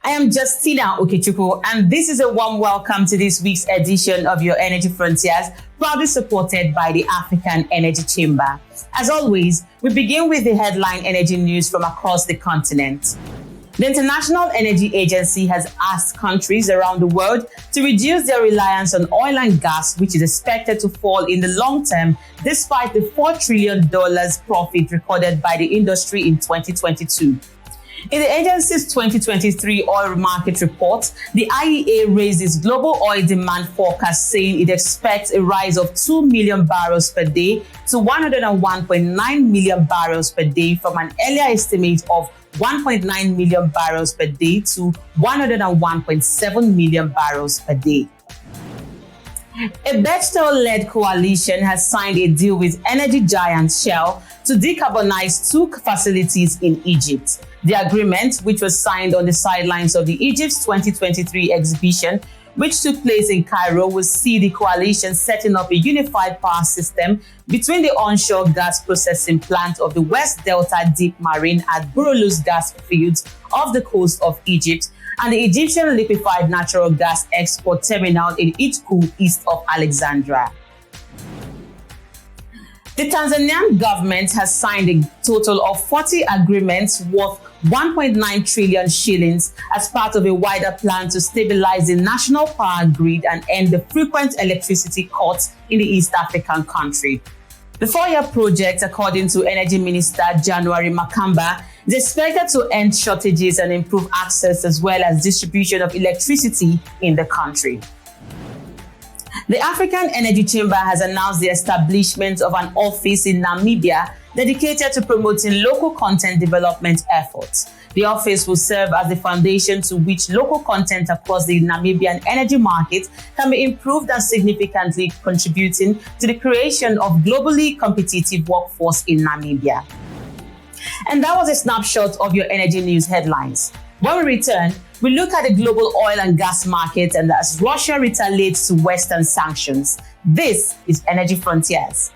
I am Justina Okechukwu, and this is a warm welcome to this week's edition of your Energy Frontiers, proudly supported by the African Energy Chamber. As always, we begin with the headline energy news from across the continent. The International Energy Agency has asked countries around the world to reduce their reliance on oil and gas, which is expected to fall in the long term, despite the $4 trillion profit recorded by the industry in 2022. In the agency's 2023 oil market report, the IEA raised its global oil demand forecast, saying it expects a rise of 2 million barrels per day to 101.9 million barrels per day from an earlier estimate of 1.9 million barrels per day to 101.7 million barrels per day. A Bechtel-led coalition has signed a deal with energy giant Shell to decarbonize two facilities in Egypt. The agreement, which was signed on the sidelines of the Egypt's 2023 exhibition, which took place in Cairo, will see the coalition setting up a unified power system between the onshore gas processing plant of the West Delta Deep Marine at Burulus gas fields off the coast of Egypt and the Egyptian liquefied natural gas export terminal in Itku, east of Alexandria. The Tanzanian government has signed a total of 40 agreements worth 1.9 trillion shillings as part of a wider plan to stabilize the national power grid and end the frequent electricity cuts in the East African country. The 4-year project, according to Energy Minister January Makamba, is expected to end shortages and improve access as well as distribution of electricity in the country. The African Energy Chamber has announced the establishment of an office in Namibia dedicated to promoting local content development efforts. The office will serve as the foundation to which local content across the Namibian energy market can be improved and significantly contributing to the creation of globally competitive workforce in Namibia. And that was a snapshot of your energy news headlines. When we return, we look at the global oil and gas market and as Russia retaliates to Western sanctions. This is Energy Frontiers.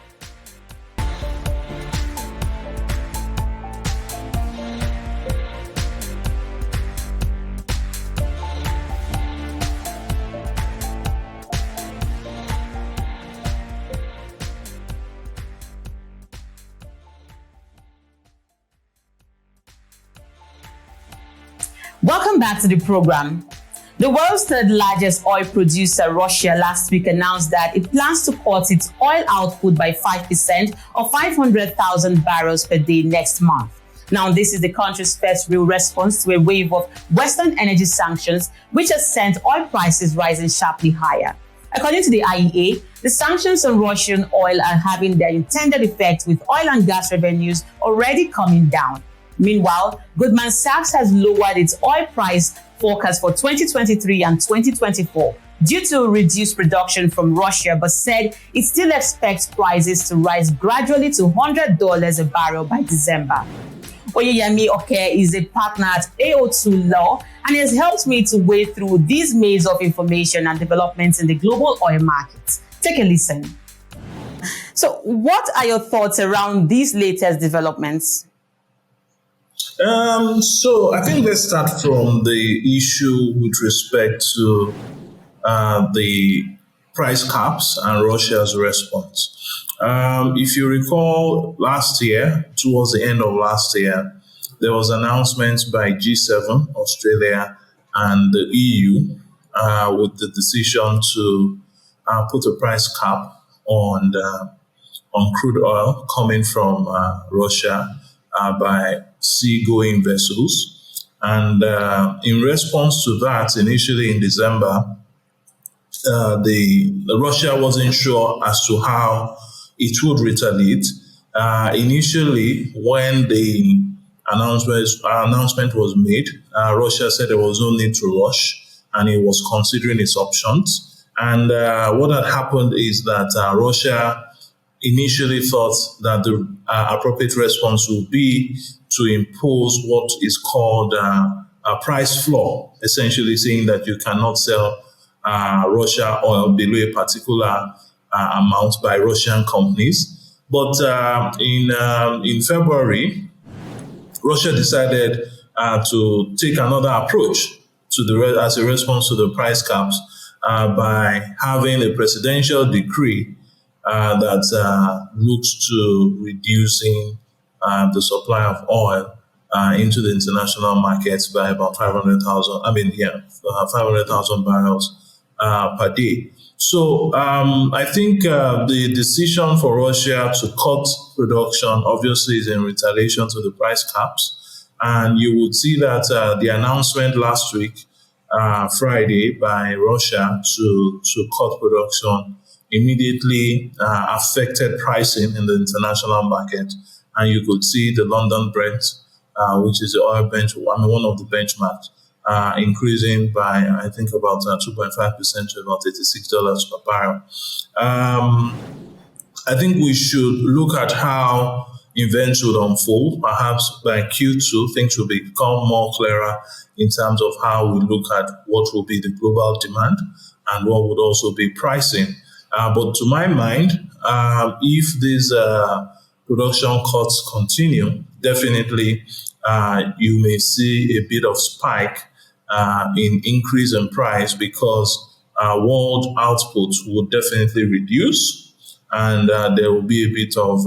Welcome back to the program. The world's third largest oil producer, Russia, last week announced that it plans to cut its oil output by 5% or 500,000 barrels per day next month. Now, this is the country's first real response to a wave of Western energy sanctions, which has sent oil prices rising sharply higher. According to the IEA, the sanctions on Russian oil are having their intended effect, with oil and gas revenues already coming down. Meanwhile, Goldman Sachs has lowered its oil price forecast for 2023 and 2024 due to reduced production from Russia, but said it still expects prices to rise gradually to $100 a barrel by December. Oyeyemi Oke is a partner at AO2 Law and has helped me to wade through this maze of information and developments in the global oil market. Take a listen. So, what are your thoughts around these latest developments? So I think let's start from the issue with respect to the price caps and Russia's response. If you recall last year, towards the end of last year, there was announcement by G7, Australia, and the EU with the decision to put a price cap on crude oil coming from Russia by seagoing vessels. And in response to that, initially in December, Russia wasn't sure as to how it would retaliate. Initially, when the announcement was made, Russia said there was no need to rush and it was considering its options. And what had happened is that Russia initially thought that the appropriate response would be to impose what is called a price floor, essentially saying that you cannot sell Russia oil below a particular amount by Russian companies. But in February, Russia decided to take another approach. as a response to the price caps by having a presidential decree that looks to reducing the supply of oil into the international markets by about 500,000 barrels per day. So I think the decision for Russia to cut production obviously is in retaliation to the price caps. And you would see that the announcement last week, Friday, by Russia to cut production immediately affected pricing in the international market. And you could see the London Brent, which is the oil one of the benchmarks, increasing by, I think, about 2.5% to about $86 per barrel. I think we should look at how events would unfold. Perhaps by Q2, things will become more clearer in terms of how we look at what will be the global demand and what would also be pricing. But to my mind, if these production cuts continue, definitely you may see a bit of spike in increase in price because world output will definitely reduce and there will be a bit of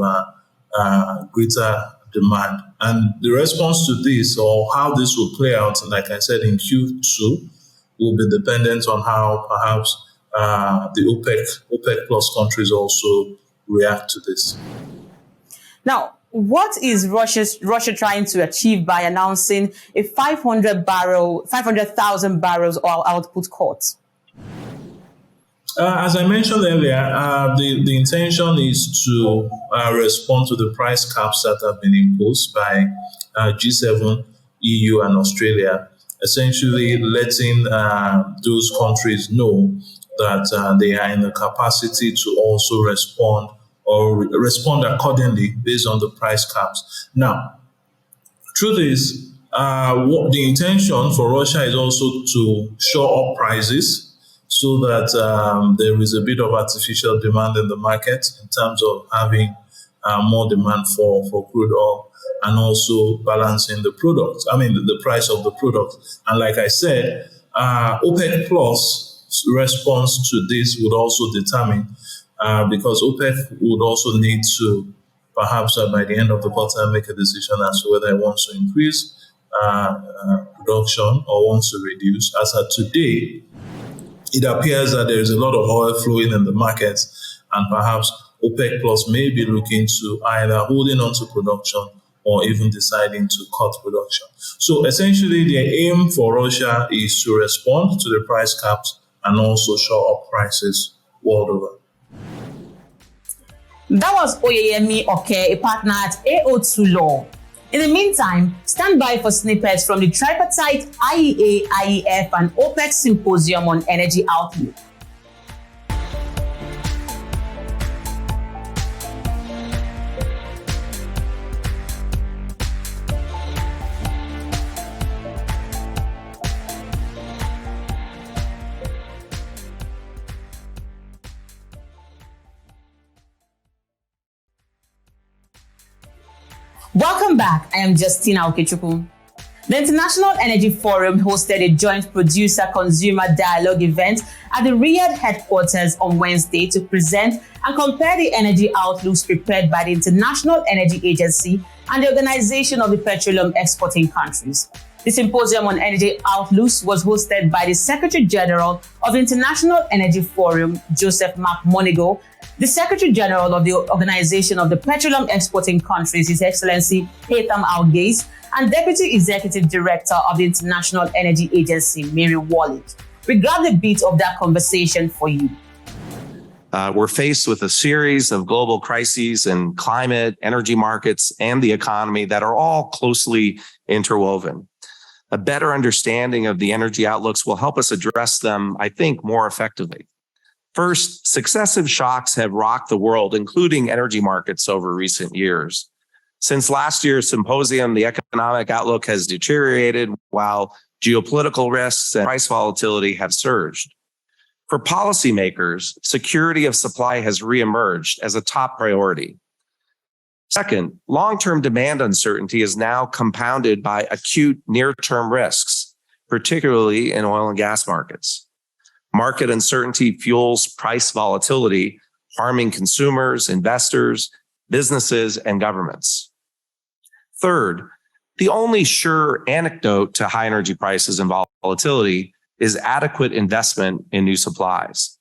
greater demand. And the response to this or how this will play out, like I said, in Q2 will be dependent on how perhaps the OPEC plus countries also react to this. Now, what is Russia trying to achieve by announcing a 500,000 barrels oil output cut? As I mentioned earlier, the intention is to respond to the price caps that have been imposed by G7, EU, and Australia, essentially letting those countries know that they are in the capacity to also respond accordingly based on the price caps. Now, truth is, the intention for Russia is also to shore up prices so that there is a bit of artificial demand in the market in terms of having more demand for crude oil and also balancing the price of the product. And like I said, OPEC Plus response to this would also determine because OPEC would also need to perhaps by the end of the quarter make a decision as to whether it wants to increase production or wants to reduce. As of today, it appears that there is a lot of oil flowing in the markets and perhaps OPEC Plus may be looking to either holding on to production or even deciding to cut production. So essentially the aim for Russia is to respond to the price caps and also shore up prices world over. That was Oyeyemi Oke, a partner at AO2 Law. In the meantime, stand by for snippets from the tripartite IEA, IEF, and OPEC Symposium on Energy Outlook. Welcome back. I am Justina Okechukwu. The International Energy Forum hosted a joint producer-consumer dialogue event at the Riyadh headquarters on Wednesday to present and compare the energy outlooks prepared by the International Energy Agency and the Organization of the Petroleum Exporting Countries. The Symposium on Energy Outlooks was hosted by the Secretary General of the International Energy Forum, Joseph McMonigal, the Secretary General of the Organization of the Petroleum Exporting Countries, His Excellency Haytham Al-Ghais, and Deputy Executive Director of the International Energy Agency, Mary Wallich. We grabbed a bit of that conversation for you. We're faced with a series of global crises in climate, energy markets, and the economy that are all closely interwoven. A better understanding of the energy outlooks will help us address them, I think, more effectively. First, successive shocks have rocked the world, including energy markets, over recent years. Since last year's symposium, the economic outlook has deteriorated while geopolitical risks and price volatility have surged. For policymakers, security of supply has reemerged as a top priority. Second, long-term demand uncertainty is now compounded by acute near-term risks. particularly in oil and gas markets. Market uncertainty fuels price volatility, harming consumers, investors, businesses, and governments. Third, the only sure antidote to high energy prices and volatility is adequate investment in new supplies.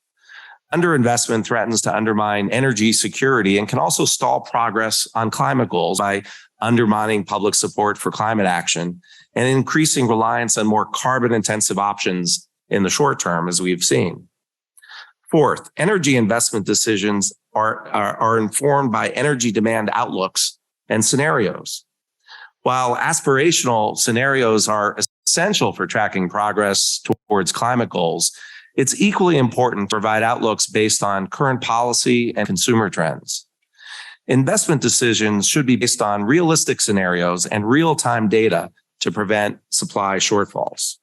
Underinvestment threatens to undermine energy security and can also stall progress on climate goals by undermining public support for climate action and increasing reliance on more carbon-intensive options in the short term, as we've seen. Fourth, energy investment decisions are informed by energy demand outlooks and scenarios. While aspirational scenarios are essential for tracking progress towards climate goals, it's equally important to provide outlooks based on current policy and consumer trends. Investment decisions should be based on realistic scenarios and real-time data to prevent supply shortfalls.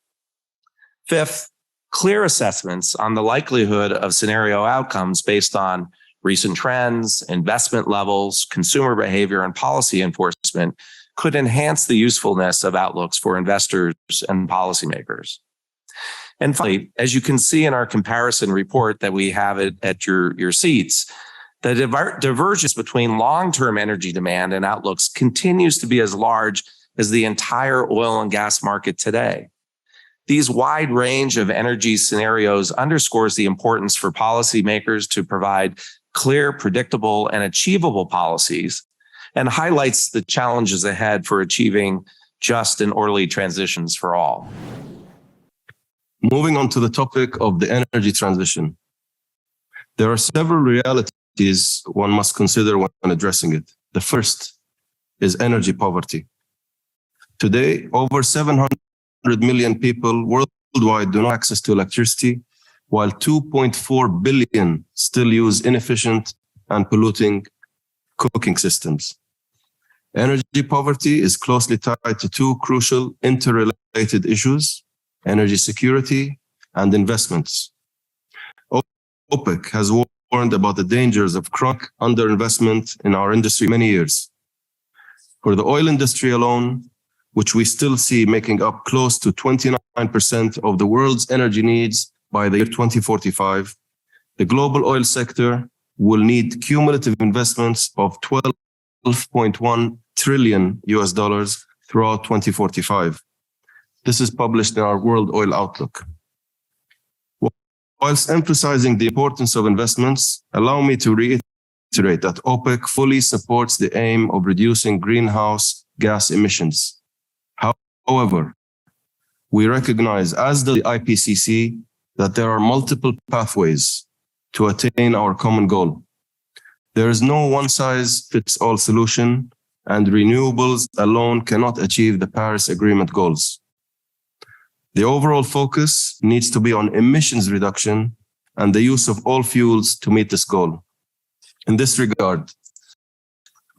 Fifth, clear assessments on the likelihood of scenario outcomes based on recent trends, investment levels, consumer behavior, and policy enforcement could enhance the usefulness of outlooks for investors and policymakers. And finally, as you can see in our comparison report that we have at your seats, the divergence between long-term energy demand and outlooks continues to be as large as the entire oil and gas market today. These wide range of energy scenarios underscores the importance for policymakers to provide clear, predictable, and achievable policies, and highlights the challenges ahead for achieving just and orderly transitions for all. Moving on to the topic of the energy transition. There are several realities one must consider when addressing it. The first is energy poverty. Today, over 700 million people worldwide do not have access to electricity, while 2.4 billion still use inefficient and polluting cooking systems. Energy poverty is closely tied to two crucial interrelated issues: energy security and investments. OPEC has warned about the dangers of chronic underinvestment in our industry many years. For the oil industry alone, which we still see making up close to 29% of the world's energy needs by the year 2045, the global oil sector will need cumulative investments of $12.1 trillion throughout 2045. This is published in our World Oil Outlook. Whilst emphasizing the importance of investments, allow me to reiterate that OPEC fully supports the aim of reducing greenhouse gas emissions. However, we recognize, as the IPCC, that there are multiple pathways to attain our common goal. There is no one-size-fits-all solution, and renewables alone cannot achieve the Paris Agreement goals. The overall focus needs to be on emissions reduction and the use of all fuels to meet this goal. In this regard,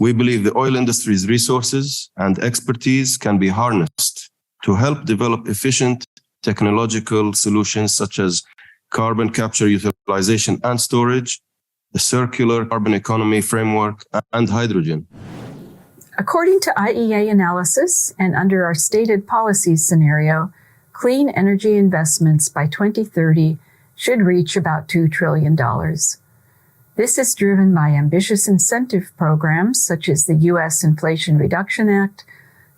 we believe the oil industry's resources and expertise can be harnessed to help develop efficient technological solutions such as carbon capture, utilization, and storage, the circular carbon economy framework, and hydrogen. According to IEA analysis and under our stated policies scenario, clean energy investments by 2030 should reach about $2 trillion. This is driven by ambitious incentive programs such as the U.S. Inflation Reduction Act,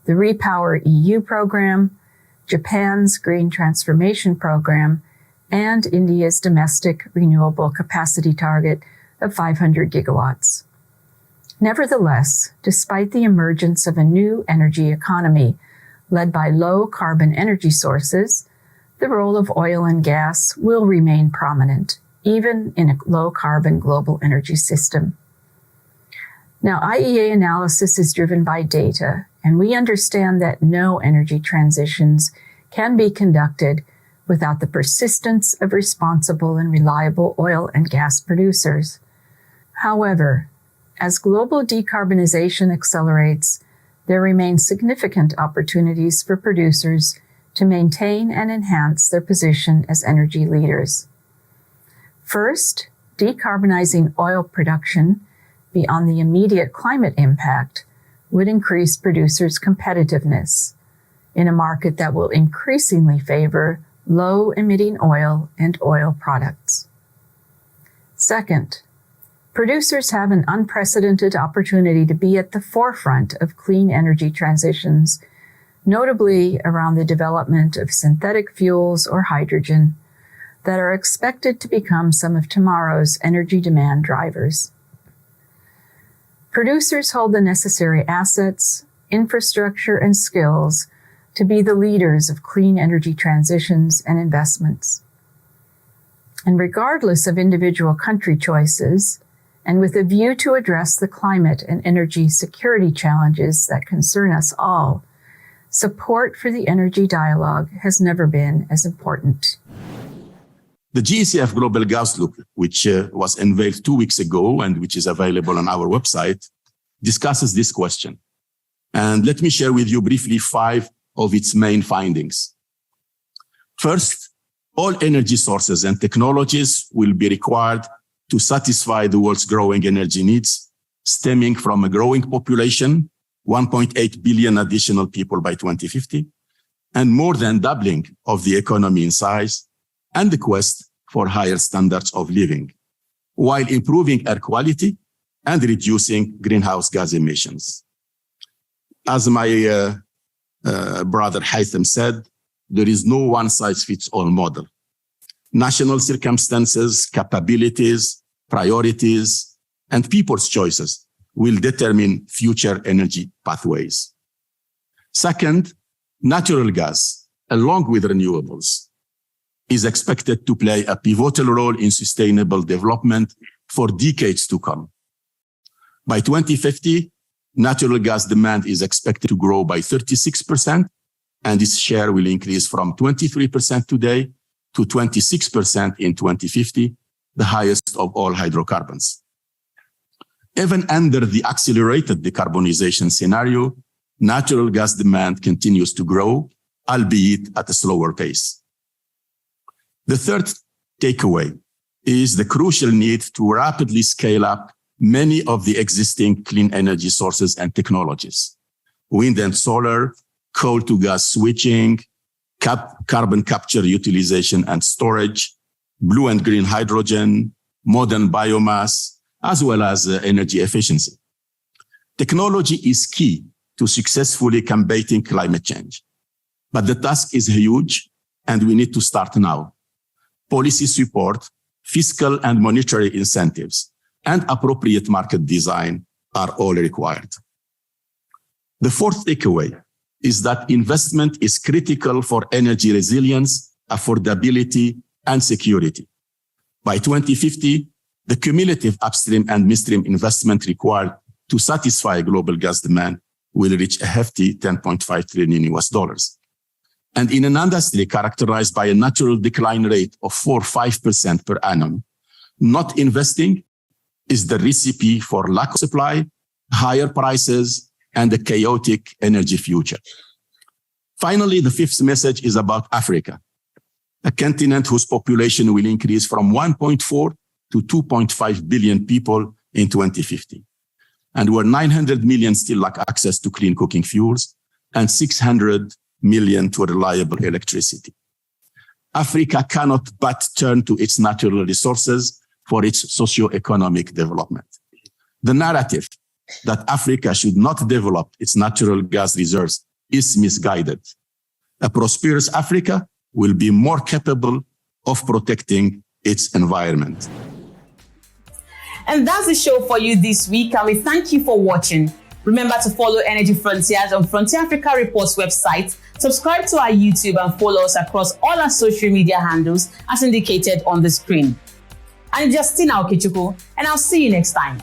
the Repower EU program, Japan's Green Transformation Program, and India's domestic renewable capacity target of 500 gigawatts. Nevertheless, despite the emergence of a new energy economy led by low carbon energy sources, the role of oil and gas will remain prominent, even in a low carbon global energy system. Now, IEA analysis is driven by data, and we understand that no energy transitions can be conducted without the persistence of responsible and reliable oil and gas producers. However, as global decarbonization accelerates, there remain significant opportunities for producers to maintain and enhance their position as energy leaders. First, decarbonizing oil production beyond the immediate climate impact would increase producers' competitiveness. in a market that will increasingly favor low-emitting oil and oil products. Second, producers have an unprecedented opportunity to be at the forefront of clean energy transitions, notably around the development of synthetic fuels or hydrogen that are expected to become some of tomorrow's energy demand drivers. Producers hold the necessary assets, infrastructure, and skills to be the leaders of clean energy transitions and investments. And regardless of individual country choices, and with a view to address the climate and energy security challenges that concern us all, support for the energy dialogue has never been as important. The GECF Global Gas Look, which was unveiled 2 weeks ago and which is available on our website, discusses this question. And let me share with you briefly 5 of its main findings. First, all energy sources and technologies will be required to satisfy the world's growing energy needs, stemming from a growing population, 1.8 billion additional people by 2050, and more than doubling of the economy in size, and the quest for higher standards of living, while improving air quality and reducing greenhouse gas emissions. As my brother Haytham said, there is no one-size-fits-all model. National circumstances, capabilities, priorities, and people's choices will determine future energy pathways. Second, natural gas, along with renewables, is expected to play a pivotal role in sustainable development for decades to come. By 2050, natural gas demand is expected to grow by 36%, and its share will increase from 23% today to 26% in 2050, the highest of all hydrocarbons. Even under the accelerated decarbonization scenario, natural gas demand continues to grow, albeit at a slower pace. The third takeaway is the crucial need to rapidly scale up many of the existing clean energy sources and technologies: wind and solar, coal to gas switching, carbon capture utilization and storage, blue and green hydrogen, modern biomass, as well as energy efficiency. Technology is key to successfully combating climate change, but the task is huge and we need to start now. Policy support, fiscal and monetary incentives, and appropriate market design are all required. The fourth takeaway is that investment is critical for energy resilience, affordability, and security. By 2050, the cumulative upstream and midstream investment required to satisfy global gas demand will reach a hefty $10.5 trillion. And in an industry characterized by a natural decline rate of 4-5% per annum, not investing is the recipe for lack of supply, higher prices, and a chaotic energy future. Finally, the fifth message is about Africa, a continent whose population will increase from 1.4 to 2.5 billion people in 2050, and where 900 million still lack access to clean cooking fuels and 600 million to reliable electricity. Africa cannot but turn to its natural resources for its socio-economic development. The narrative that Africa should not develop its natural gas reserves is misguided. A prosperous Africa will be more capable of protecting its environment. And that's the show for you this week, and we thank you for watching. Remember to follow Energy Frontiers on Frontier Africa Reports website, subscribe to our YouTube, and follow us across all our social media handles as indicated on the screen. I'm Justina Okechukwu, and I'll see you next time.